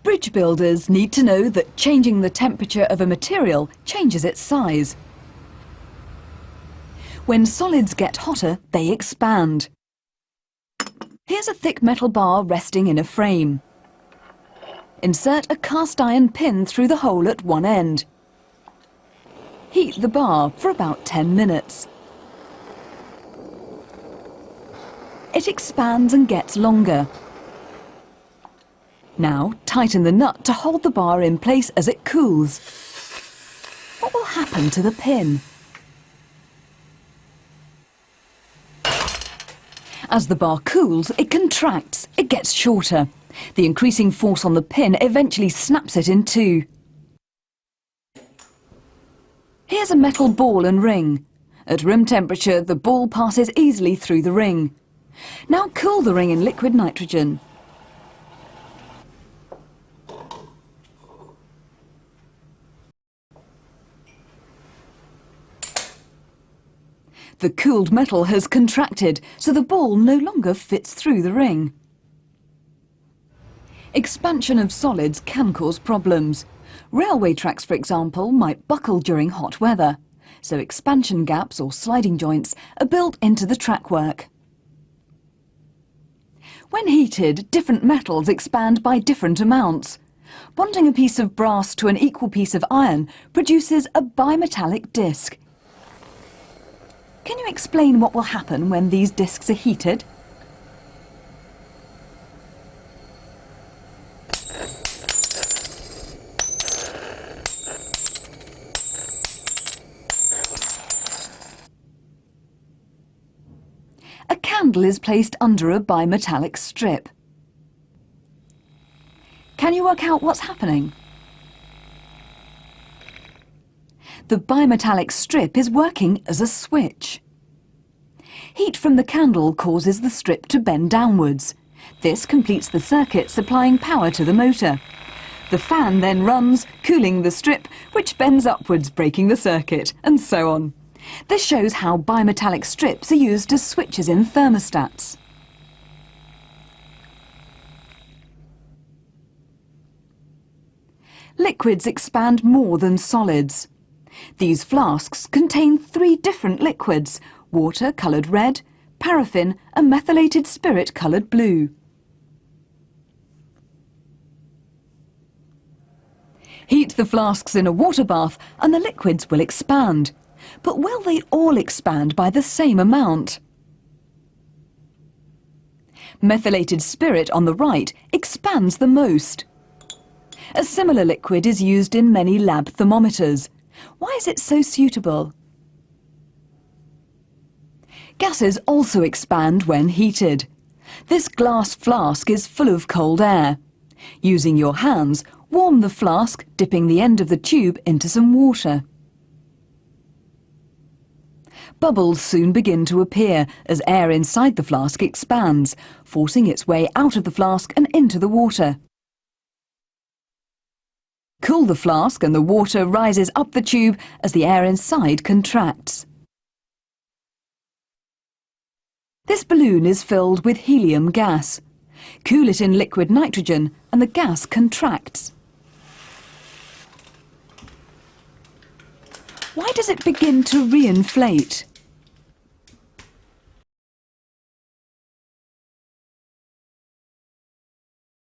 Bridge builders need to know that changing the temperature of a material changes its size. When solids get hotter, they expand. Here's a thick metal bar resting in a frame. Insert a cast iron pin through the hole at one end. Heat the bar for about 10 minutes. It expands and gets longer. Now tighten the nut to hold the bar in place as it cools. What will happen to the pin? As the bar cools, it contracts, it gets shorter. The increasing force on the pin eventually snaps it in two. Here's a metal ball and ring. At room temperature, the ball passes easily through the ring. Now cool the ring in liquid nitrogen. The cooled metal has contracted, so the ball no longer fits through the ring. Expansion of solids can cause problems. Railway tracks, for example, might buckle during hot weather, so expansion gaps or sliding joints are built into the trackwork. When heated, different metals expand by different amounts. Bonding a piece of brass to an equal piece of iron produces a bimetallic disc. Can you explain what will happen when these discs are heated? A candle is placed under a bimetallic strip. Can you work out what's happening? The bimetallic strip is working as a switch. Heat from the candle causes the strip to bend downwards. This completes the circuit supplying power to the motor. The fan then runs, cooling the strip, which bends upwards, breaking the circuit, and so on. This shows how bimetallic strips are used as switches in thermostats. Liquids expand more than solids. These flasks contain 3 different liquids: water coloured red, paraffin and methylated spirit coloured blue. Heat the flasks in a water bath and the liquids will expand. But will they all expand by the same amount? Methylated spirit on the right expands the most. A similar liquid is used in many lab thermometers. Why is it so suitable? Gases also expand when heated. This glass flask is full of cold air. Using your hands, warm the flask, dipping the end of the tube into some water. Bubbles soon begin to appear as air inside the flask expands, forcing its way out of the flask and into the water. Cool the flask and the water rises up the tube as the air inside contracts. This balloon is filled with helium gas. Cool it in liquid nitrogen and the gas contracts. Why does it begin to reinflate?